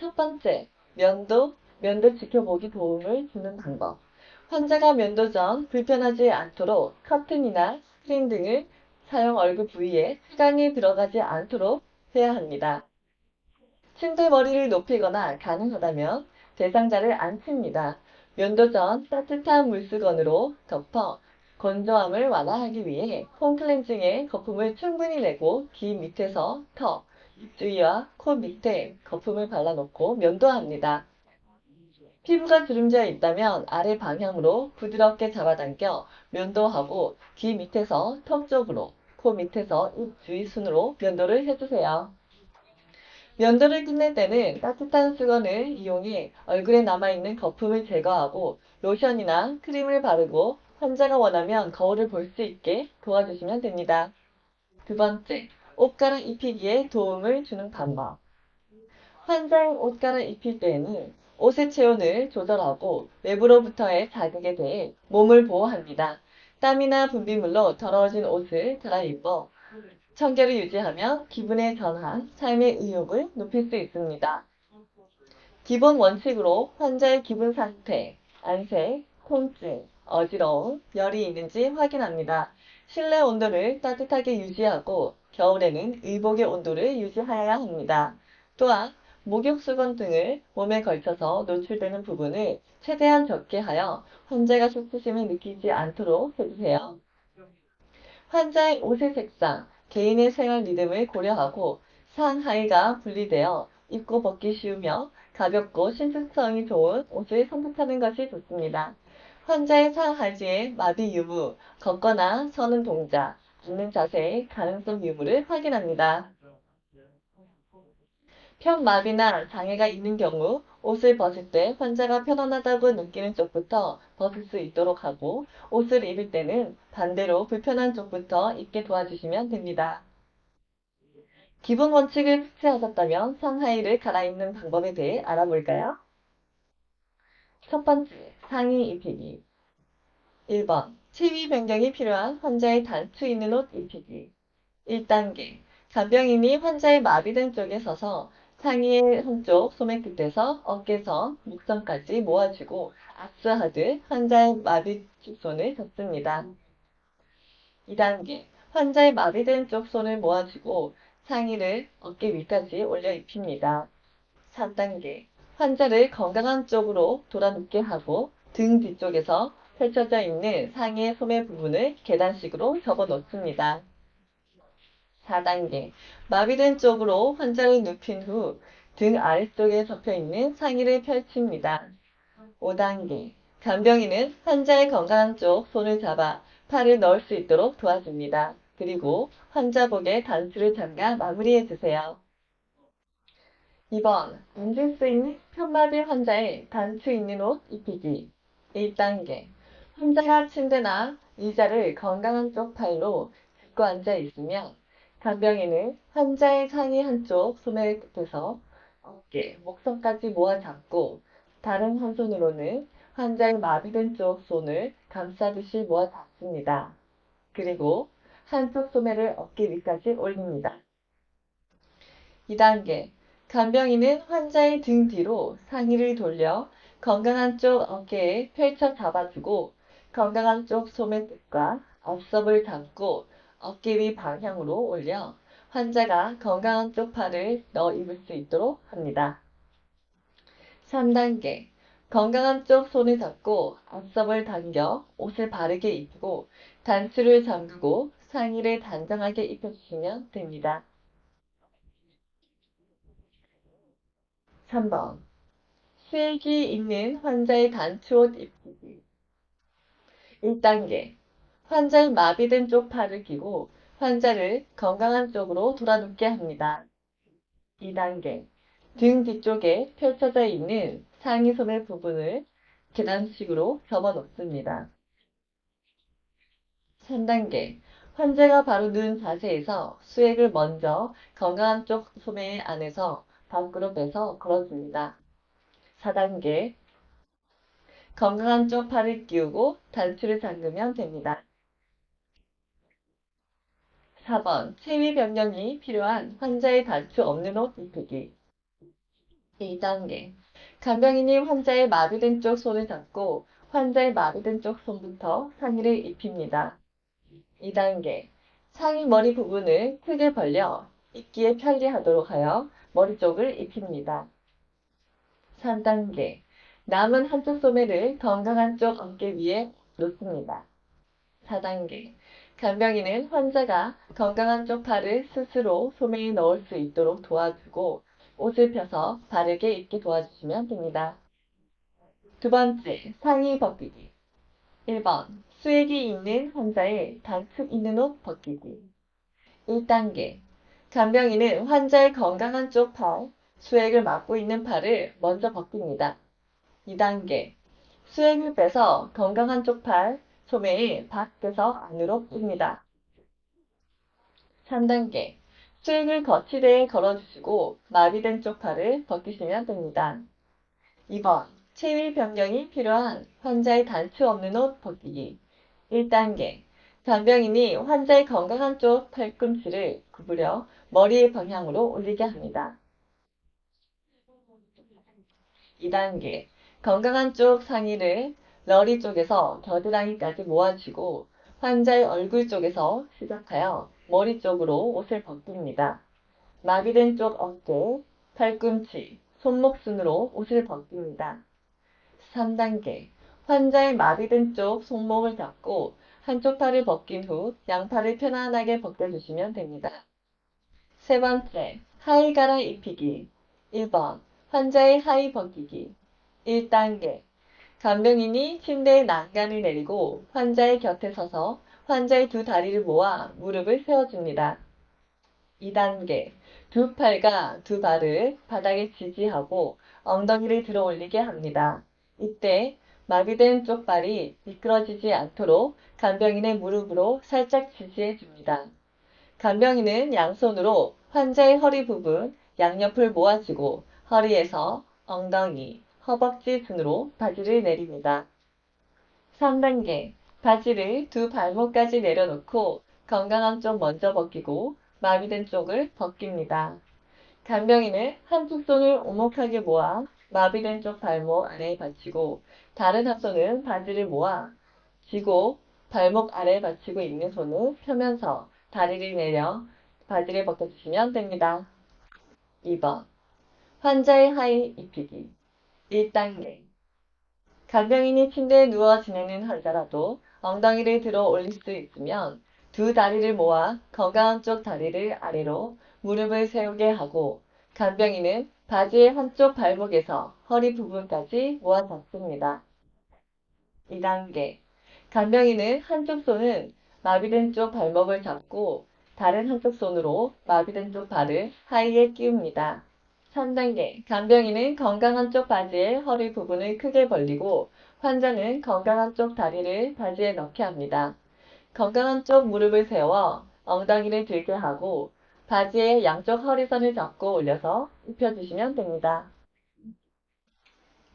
첫 번째, 면도 지켜보기 도움을 주는 방법. 환자가 면도 전 불편하지 않도록 커튼이나 스크린 등을 사용 얼굴 부위에 시간이 들어가지 않도록 해야 합니다. 침대 머리를 높이거나 가능하다면 대상자를 앉힙니다. 면도 전 따뜻한 물수건으로 덮어 건조함을 완화하기 위해 폼클렌징에 거품을 충분히 내고 귀 밑에서 턱, 입주위와 코 밑에 거품을 발라놓고 면도합니다. 피부가 주름져 있다면 아래 방향으로 부드럽게 잡아당겨 면도하고 귀 밑에서 턱 쪽으로, 코 밑에서 입 주위 순으로 면도를 해주세요. 면도를 끝낼 때는 따뜻한 수건을 이용해 얼굴에 남아있는 거품을 제거하고 로션이나 크림을 바르고 환자가 원하면 거울을 볼 수 있게 도와주시면 됩니다. 두 번째, 옷 갈아입히기에 도움을 주는 방법. 환자의 옷 갈아입힐 때에는 옷의 체온을 조절하고 외부로부터의 자극에 대해 몸을 보호합니다. 땀이나 분비물로 더러워진 옷을 갈아입어 청결을 유지하며 기분의 전환, 삶의 의욕을 높일 수 있습니다. 기본 원칙으로 환자의 기분 상태, 안색, 통증, 어지러움, 열이 있는지 확인합니다. 실내 온도를 따뜻하게 유지하고 겨울에는 의복의 온도를 유지하여야 합니다. 또한 목욕수건 등을 몸에 걸쳐서 노출되는 부분을 최대한 적게 하여 환자가 수치심을 느끼지 않도록 해주세요. 환자의 옷의 색상, 개인의 생활 리듬을 고려하고 상하의가 분리되어 입고 벗기 쉬우며 가볍고 신축성이 좋은 옷을 선택하는 것이 좋습니다. 환자의 상하지의 마비 유무, 걷거나 서는 동작, 앉는 자세의 가능성 유무를 확인합니다. 편마비나 장애가 있는 경우 옷을 벗을 때 환자가 편안하다고 느끼는 쪽부터 벗을 수 있도록 하고 옷을 입을 때는 반대로 불편한 쪽부터 입게 도와주시면 됩니다. 기본 원칙을 숙지하셨다면 상하의를 갈아입는 방법에 대해 알아볼까요? 첫 번째, 상의 입히기. 1번, 체위 변경이 필요한 환자의 단추 있는 옷 입히기. 1단계, 간병인이 환자의 마비된 쪽에 서서 상의의 한쪽 소매 끝에서 어깨선, 목선까지 모아주고 압수하듯 환자의 마비 손을 잡습니다. 2단계, 환자의 마비된 쪽 손을 모아주고 상의를 어깨 위까지 올려 입힙니다. 3단계, 환자를 건강한 쪽으로 돌아 눕게 하고 등 뒤쪽에서 펼쳐져 있는 상의의 소매 부분을 계단식으로 접어 놓습니다. 4단계, 마비된 쪽으로 환자를 눕힌 후 등 아래쪽에 접혀있는 상의를 펼칩니다. 5단계, 간병인은 환자의 건강한 쪽 손을 잡아 팔을 넣을 수 있도록 도와줍니다. 그리고 환자복에 단추를 잠가 마무리해주세요. 2번, 앉을 수 있는 편마비 환자의 단추 있는 옷 입히기. 1단계, 환자가 침대나 의자를 건강한 쪽 팔로 짚고 앉아 있으면 간병인은 환자의 상의 한쪽 소매 끝에서 어깨, 목선까지 모아 잡고 다른 한 손으로는 환자의 마비된 쪽 손을 감싸듯이 모아 잡습니다. 그리고 한쪽 소매를 어깨 위까지 올립니다. 2단계, 간병인은 환자의 등 뒤로 상의를 돌려 건강한 쪽 어깨에 펼쳐 잡아주고 건강한 쪽 소매 끝과 앞섭을 잡고 어깨 위 방향으로 올려 환자가 건강한 쪽 팔을 넣어 입을 수 있도록 합니다. 3단계, 건강한 쪽 손을 잡고 앞섭을 당겨 옷을 바르게 입히고 단추를 잠그고 상의를 단정하게 입혀주시면 됩니다. 3번, 수액이 있는 환자의 단추옷 입히기. 1단계, 환자의 마비된 쪽 팔을 끼고 환자를 건강한 쪽으로 돌아눕게 합니다. 2단계, 등 뒤쪽에 펼쳐져 있는 상의 소매 부분을 계단식으로 접어 놓습니다. 3단계, 환자가 바로 누운 자세에서 수액을 먼저 건강한 쪽 소매 안에서 밖으로 빼서 걸어줍니다. 4단계, 건강한 쪽 팔을 끼우고 단추를 잠그면 됩니다. 4번, 체위 변경이 필요한 환자의 단추 없는 옷 입히기. 2단계. 간병인이 환자의 마비된 쪽 손을 잡고 환자의 마비된 쪽 손부터 상의를 입힙니다. 2단계. 상의 머리 부분을 크게 벌려 입기에 편리하도록 하여 머리 쪽을 입힙니다. 3단계. 남은 한쪽 소매를 건강한 쪽 어깨 위에 놓습니다. 4단계. 간병인은 환자가 건강한 쪽 팔을 스스로 소매에 넣을 수 있도록 도와주고 옷을 펴서 바르게 입게 도와주시면 됩니다. 두 번째, 상의 벗기기. 1번, 수액이 있는 환자의 단축 있는 옷 벗기기. 1단계. 간병인은 환자의 건강한 쪽 팔, 수액을 막고 있는 팔을 먼저 벗깁니다. 2단계. 수액을 빼서 건강한 쪽 팔, 소매의 밖에서 안으로 뺍니다. 3단계. 수액을 거치대에 걸어주시고 마비된 쪽 팔을 벗기시면 됩니다. 2번. 체위 변경이 필요한 환자의 단추 없는 옷 벗기기. 1단계. 간병인이 환자의 건강한 쪽 팔꿈치를 구부려 머리의 방향으로 올리게 합니다. 2단계. 건강한 쪽 상의를 러리 쪽에서 겨드랑이까지 모아주고 환자의 얼굴 쪽에서 시작하여 머리 쪽으로 옷을 벗깁니다. 마비된 쪽 어깨, 팔꿈치, 손목 순으로 옷을 벗깁니다. 3단계. 환자의 마비된 쪽 손목을 잡고 한쪽 팔을 벗긴 후 양팔을 편안하게 벗겨주시면 됩니다. 세 번째, 하의 갈아입히기. 1번, 환자의 하의 벗기기. 1단계. 간병인이 침대에 난간을 내리고 환자의 곁에 서서 환자의 두 다리를 모아 무릎을 세워줍니다. 2단계. 두 팔과 두 발을 바닥에 지지하고 엉덩이를 들어 올리게 합니다. 이때 마비된 쪽 발이 미끄러지지 않도록 간병인의 무릎으로 살짝 지지해 줍니다. 간병인은 양손으로 환자의 허리 부분 양옆을 모아주고 허리에서 엉덩이, 허벅지 순으로 바지를 내립니다. 3단계. 바지를 두 발목까지 내려놓고 건강한 쪽 먼저 벗기고 마비된 쪽을 벗깁니다. 간병인은 한쪽 손을 오목하게 모아 마비된 쪽 발목 아래에 받치고 다른 한 손은 바지를 모아 쥐고 발목 아래에 받치고 있는 손을 펴면서 다리를 내려 바지를 벗겨주시면 됩니다. 2번. 환자의 하의 입히기. 1단계. 간병인이 침대에 누워 지내는 환자라도 엉덩이를 들어 올릴 수 있으면 두 다리를 모아 건강한 쪽 다리를 아래로 무릎을 세우게 하고 간병인은 바지의 한쪽 발목에서 허리 부분까지 모아 잡습니다. 2단계. 간병인은 한쪽 손은 마비된 쪽 발목을 잡고 다른 한쪽 손으로 마비된 쪽 발을 하의에 끼웁니다. 3단계. 간병인은 건강한 쪽 바지의 허리 부분을 크게 벌리고 환자는 건강한 쪽 다리를 바지에 넣게 합니다. 건강한 쪽 무릎을 세워 엉덩이를 들게 하고 바지의 양쪽 허리선을 잡고 올려서 입혀주시면 됩니다.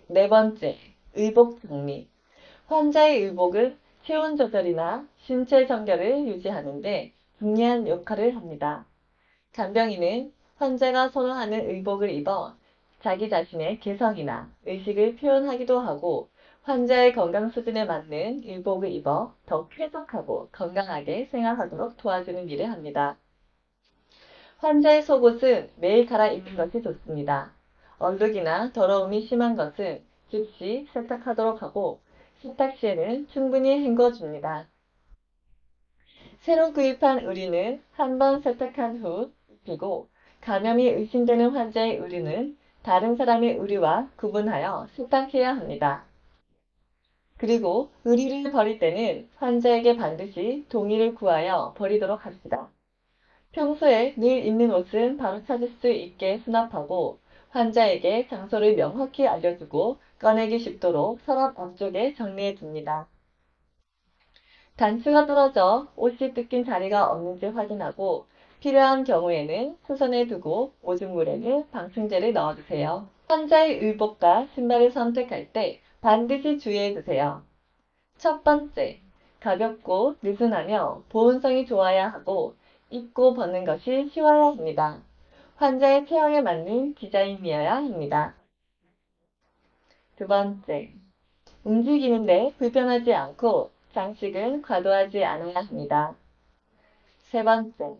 네 번째, 의복 정리. 환자의 의복은 체온 조절이나 신체 정결을 유지하는 데 중요한 역할을 합니다. 간병인은 환자가 선호하는 의복을 입어 자기 자신의 개성이나 의식을 표현하기도 하고 환자의 건강 수준에 맞는 의복을 입어 더 쾌적하고 건강하게 생활하도록 도와주는 일을 합니다. 환자의 속옷은 매일 갈아입는 것이 좋습니다. 얼룩이나 더러움이 심한 것은 즉시 세탁하도록 하고 세탁 시에는 충분히 헹궈줍니다. 새로 구입한 의류는 한 번 세탁한 후 입히고 감염이 의심되는 환자의 의류는 다른 사람의 의류와 구분하여 세탁해야 합니다. 그리고 의류를 버릴 때는 환자에게 반드시 동의를 구하여 버리도록 합시다. 평소에 늘 입는 옷은 바로 찾을 수 있게 수납하고 환자에게 장소를 명확히 알려주고 꺼내기 쉽도록 서랍 앞쪽에 정리해 둡니다. 단추가 떨어져 옷이 뜯긴 자리가 없는지 확인하고 필요한 경우에는 수선해 두고 오줌물에는 방충제를 넣어주세요. 환자의 의복과 신발을 선택할 때 반드시 주의해 주세요. 첫 번째, 가볍고 느슨하며 보온성이 좋아야 하고 입고 벗는 것이 쉬워야 합니다. 환자의 체형에 맞는 디자인이어야 합니다. 두 번째, 움직이는데 불편하지 않고 장식은 과도하지 않아야 합니다. 세 번째,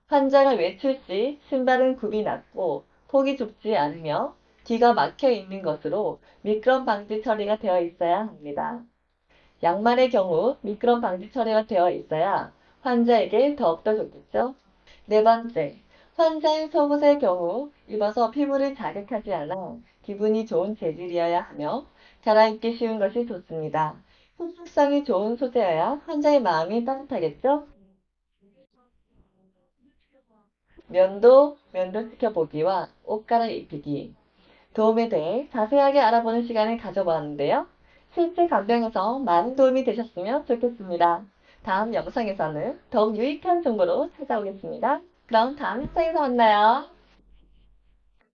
환자가 외출 시 신발은 굽이 낮고 폭이 좁지 않으며 뒤가 막혀 있는 것으로 미끄럼 방지 처리가 되어 있어야 합니다. 양말의 경우 미끄럼 방지 처리가 되어 있어야 환자에게 더욱더 좋겠죠? 네 번째, 환자의 속옷의 경우 입어서 피부를 자극하지 않아 기분이 좋은 재질이어야 하며 갈아입기 쉬운 것이 좋습니다. 흡수성이 좋은 소재여야 환자의 마음이 따뜻하겠죠? 면도 지켜보기와 옷 갈아입히기. 도움에 대해 자세하게 알아보는 시간을 가져보았는데요. 실제 간병에서 많은 도움이 되셨으면 좋겠습니다. 다음 영상에서는 더욱 유익한 정보로 찾아오겠습니다. 그럼 다음 영상에서 만나요.